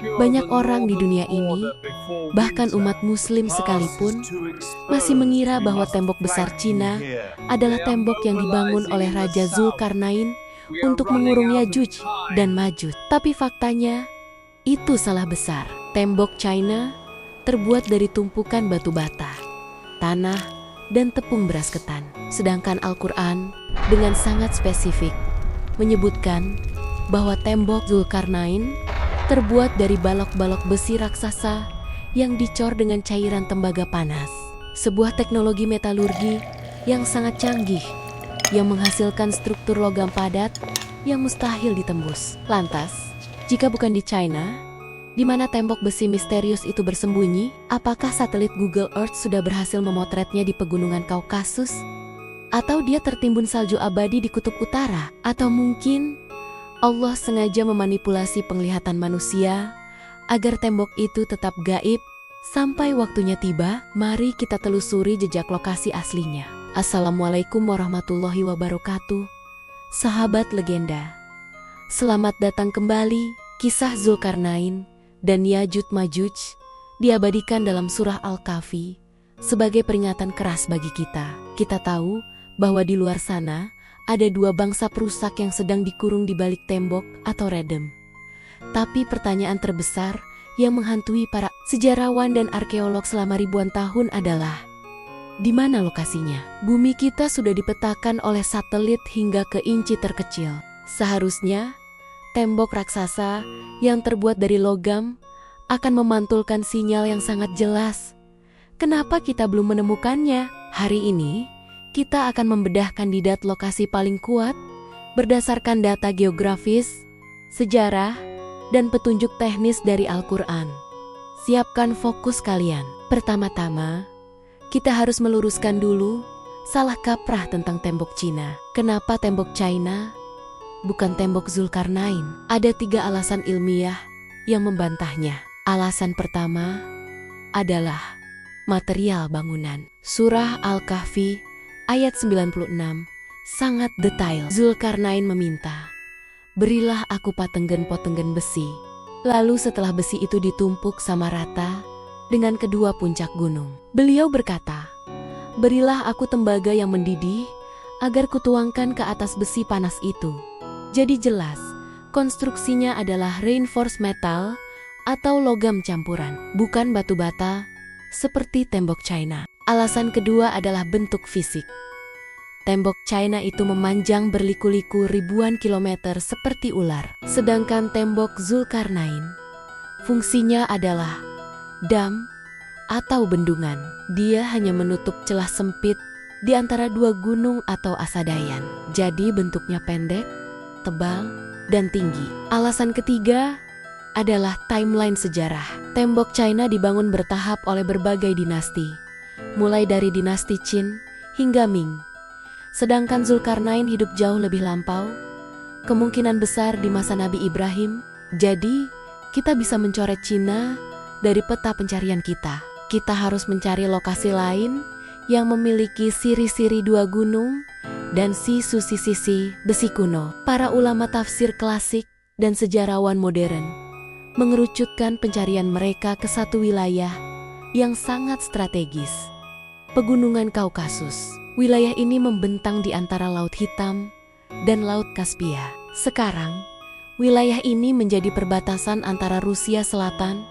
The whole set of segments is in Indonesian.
Banyak orang di dunia ini, bahkan umat Muslim sekalipun, masih mengira bahwa tembok besar Cina adalah tembok yang dibangun oleh Raja Zulkarnain untuk mengurung Yajuj dan Majuj. Tapi faktanya, itu salah besar. Tembok China terbuat dari tumpukan batu bata, tanah, dan tepung beras ketan. Sedangkan Al-Quran dengan sangat spesifik menyebutkan bahwa tembok Zulkarnain terbuat dari balok-balok besi raksasa yang dicor dengan cairan tembaga panas. Sebuah teknologi metalurgi yang sangat canggih yang menghasilkan struktur logam padat yang mustahil ditembus. Lantas, jika bukan di China, di mana tembok besi misterius itu bersembunyi? Apakah satelit Google Earth sudah berhasil memotretnya di pegunungan Kaukasus? Atau dia tertimbun salju abadi di kutub utara? Atau mungkin Allah sengaja memanipulasi penglihatan manusia agar tembok itu tetap gaib sampai waktunya tiba? Mari kita telusuri jejak lokasi aslinya. Assalamualaikum warahmatullahi wabarakatuh. Sahabat legenda, selamat datang kembali. Kisah Zulkarnain dan Yajuj Majuj diabadikan dalam surah Al-Kahfi sebagai peringatan keras bagi kita. Kita tahu bahwa di luar sana ada dua bangsa perusak yang sedang dikurung di balik tembok atau redem. Tapi pertanyaan terbesar yang menghantui para sejarawan dan arkeolog selama ribuan tahun adalah, di mana lokasinya? Bumi kita sudah dipetakan oleh satelit hingga ke inci terkecil. Seharusnya tembok raksasa yang terbuat dari logam akan memantulkan sinyal yang sangat jelas. Kenapa kita belum menemukannya? Hari ini kita akan membedah kandidat lokasi paling kuat berdasarkan data geografis, sejarah, dan petunjuk teknis dari Al-Quran. Siapkan fokus kalian. Pertama-tama, kita harus meluruskan dulu salah kaprah tentang tembok Cina. Kenapa tembok China bukan tembok Zulkarnain? Ada 3 alasan ilmiah yang membantahnya. Alasan pertama adalah material bangunan. Surah Al-Kahfi ayat 96 sangat detail. Zulkarnain meminta, "Berilah aku patenggen-potenggen besi." Lalu setelah besi itu ditumpuk sama rata dengan kedua puncak gunung, beliau berkata, "Berilah aku tembaga yang mendidih agar kutuangkan ke atas besi panas itu." Jadi jelas, konstruksinya adalah reinforced metal atau logam campuran, bukan batu bata seperti tembok China. Alasan kedua adalah bentuk fisik. Tembok China itu memanjang berliku-liku ribuan kilometer seperti ular. Sedangkan tembok Zulkarnain, fungsinya adalah dam atau bendungan. Dia hanya menutup celah sempit di antara 2 gunung atau asadayan. Jadi bentuknya pendek, tebal, dan tinggi. Alasan ketiga adalah timeline sejarah. Tembok China dibangun bertahap oleh berbagai dinasti, mulai dari dinasti Qin hingga Ming. Sedangkan Zulkarnain hidup jauh lebih lampau, kemungkinan besar di masa Nabi Ibrahim. Jadi, kita bisa mencoret Cina dari peta pencarian kita. Kita harus mencari lokasi lain yang memiliki siri-siri 2 gunung dan sisi besi kuno. Para ulama tafsir klasik dan sejarawan modern mengerucutkan pencarian mereka ke satu wilayah yang sangat strategis, Pegunungan Kaukasus. Wilayah ini membentang di antara Laut Hitam dan Laut Kaspia. Sekarang, wilayah ini menjadi perbatasan antara Rusia Selatan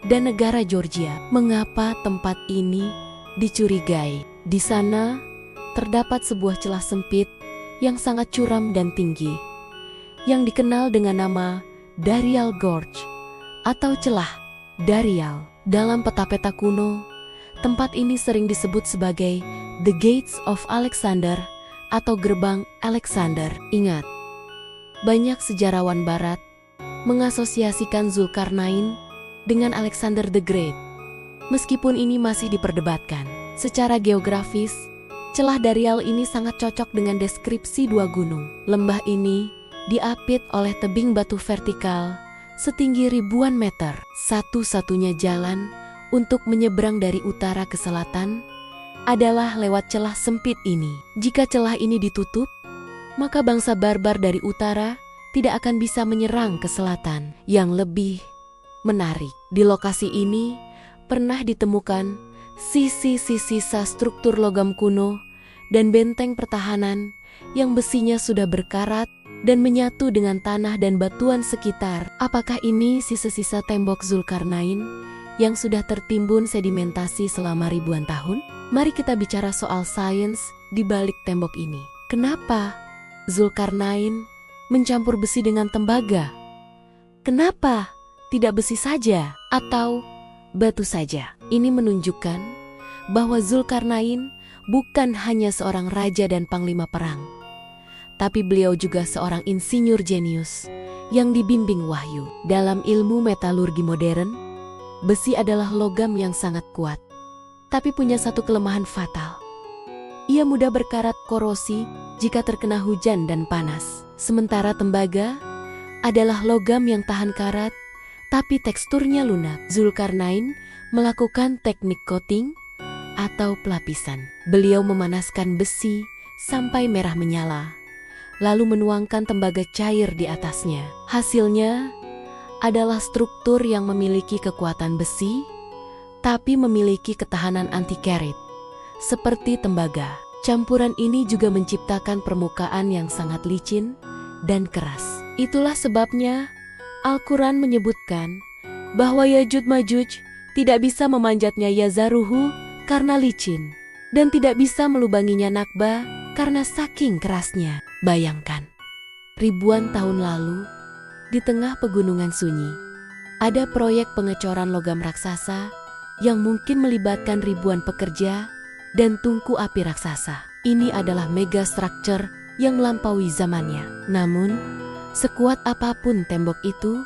dan negara Georgia. Mengapa tempat ini dicurigai? Di sana terdapat sebuah celah sempit yang sangat curam dan tinggi, yang dikenal dengan nama Darial Gorge atau celah Darial. Dalam peta-peta kuno, tempat ini sering disebut sebagai The Gates of Alexander atau Gerbang Alexander. Ingat, banyak sejarawan barat mengasosiasikan Zulkarnain dengan Alexander the Great. Meskipun ini masih diperdebatkan, secara geografis, celah Darial ini sangat cocok dengan deskripsi 2 gunung. Lembah ini diapit oleh tebing batu vertikal setinggi ribuan meter. Satu-satunya jalan untuk menyeberang dari utara ke selatan adalah lewat celah sempit ini. Jika celah ini ditutup, maka bangsa barbar dari utara tidak akan bisa menyerang ke selatan. Yang lebih Menarik, di lokasi ini pernah ditemukan sisa struktur logam kuno dan benteng pertahanan yang besinya sudah berkarat dan menyatu dengan tanah dan batuan sekitar. Apakah ini sisa-sisa tembok Zulkarnain yang sudah tertimbun sedimentasi selama ribuan tahun? Mari kita bicara soal sains di balik tembok ini. Kenapa Zulkarnain mencampur besi dengan tembaga? Kenapa tidak besi saja atau batu saja? Ini menunjukkan bahwa Zulkarnain bukan hanya seorang raja dan panglima perang, tapi beliau juga seorang insinyur jenius yang dibimbing wahyu. Dalam ilmu metalurgi modern, besi adalah logam yang sangat kuat, tapi punya satu kelemahan fatal. Ia mudah berkarat korosi jika terkena hujan dan panas. Sementara tembaga adalah logam yang tahan karat, tapi teksturnya lunak. Zulkarnain melakukan teknik coating atau pelapisan. Beliau memanaskan besi sampai merah menyala, lalu menuangkan tembaga cair di atasnya. Hasilnya adalah struktur yang memiliki kekuatan besi, tapi memiliki ketahanan anti-karat, seperti tembaga. Campuran ini juga menciptakan permukaan yang sangat licin dan keras. Itulah sebabnya Al-Quran menyebutkan bahwa Yajuj Majuj tidak bisa memanjatnya Yazaruhu karena licin, dan tidak bisa melubanginya Nakba karena saking kerasnya. Bayangkan, ribuan tahun lalu, di tengah pegunungan sunyi, ada proyek pengecoran logam raksasa yang mungkin melibatkan ribuan pekerja dan tungku api raksasa. Ini adalah mega structure yang melampaui zamannya. Namun, sekuat apapun tembok itu,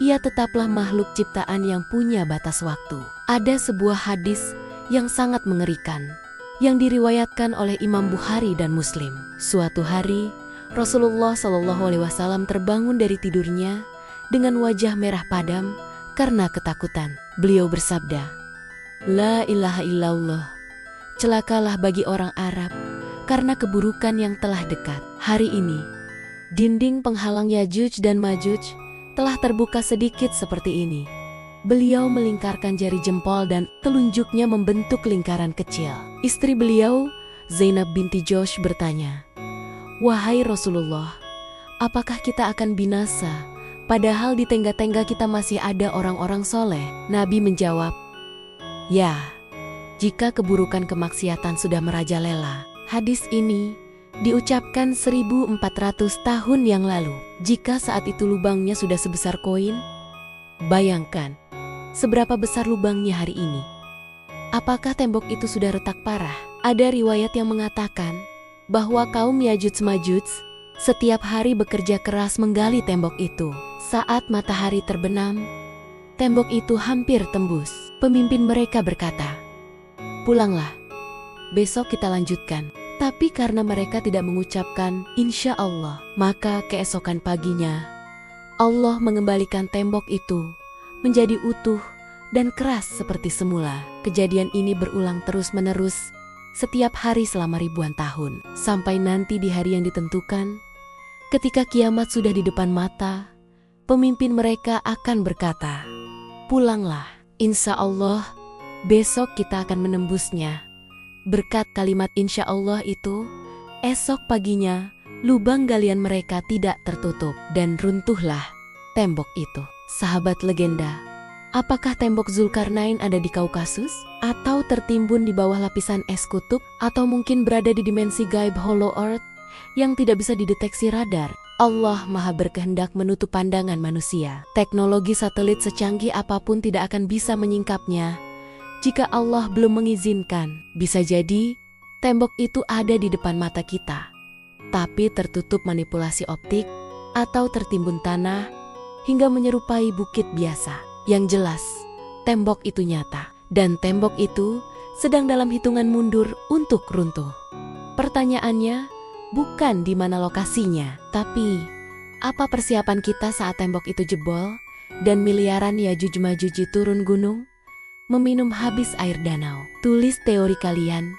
ia tetaplah makhluk ciptaan yang punya batas waktu. Ada sebuah hadis yang sangat mengerikan, yang diriwayatkan oleh Imam Bukhari dan Muslim. Suatu hari, Rasulullah SAW terbangun dari tidurnya dengan wajah merah padam karena ketakutan. Beliau bersabda, "La ilaha illallah, celakalah bagi orang Arab karena keburukan yang telah dekat." Hari ini, dinding penghalang Yajuj dan Majuj telah terbuka sedikit seperti ini. Beliau melingkarkan jari jempol dan telunjuknya membentuk lingkaran kecil. Istri beliau, Zainab binti Josh, bertanya, "Wahai Rasulullah, apakah kita akan binasa padahal di tengga-tengga kita masih ada orang-orang soleh?" Nabi menjawab, "Ya, jika keburukan kemaksiatan sudah merajalela." Hadis ini diucapkan 1400 tahun yang lalu. Jika saat itu lubangnya sudah sebesar koin, bayangkan seberapa besar lubangnya hari ini. Apakah tembok itu sudah retak parah? Ada riwayat yang mengatakan bahwa kaum Yajuj Majuj setiap hari bekerja keras menggali tembok itu. Saat matahari terbenam, tembok itu hampir tembus. Pemimpin mereka berkata, "Pulanglah, besok kita lanjutkan." Tapi karena mereka tidak mengucapkan insya Allah, maka keesokan paginya Allah mengembalikan tembok itu menjadi utuh dan keras seperti semula. Kejadian ini berulang terus-menerus setiap hari selama ribuan tahun. Sampai nanti di hari yang ditentukan, ketika kiamat sudah di depan mata, pemimpin mereka akan berkata, "Pulanglah, insya Allah besok kita akan menembusnya." Berkat kalimat insya Allah itu, esok paginya lubang galian mereka tidak tertutup dan runtuhlah tembok itu. Sahabat legenda, apakah tembok Zulkarnain ada di Kaukasus? Atau tertimbun di bawah lapisan es kutub? Atau mungkin berada di dimensi gaib Hollow Earth yang tidak bisa dideteksi radar? Allah Maha berkehendak menutup pandangan manusia. Teknologi satelit secanggih apapun tidak akan bisa menyingkapnya jika Allah belum mengizinkan. Bisa jadi tembok itu ada di depan mata kita, tapi tertutup manipulasi optik atau tertimbun tanah hingga menyerupai bukit biasa. Yang jelas, tembok itu nyata, dan tembok itu sedang dalam hitungan mundur untuk runtuh. Pertanyaannya bukan di mana lokasinya, tapi apa persiapan kita saat tembok itu jebol dan miliaran Yajuj Majuj turun gunung, meminum habis air danau? Tulis teori kalian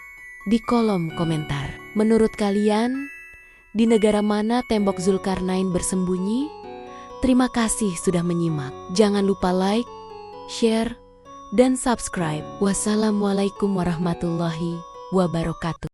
di kolom komentar. Menurut kalian, di negara mana tembok Zulkarnain bersembunyi? Terima kasih sudah menyimak. Jangan lupa like, share, dan subscribe. Wassalamualaikum warahmatullahi wabarakatuh.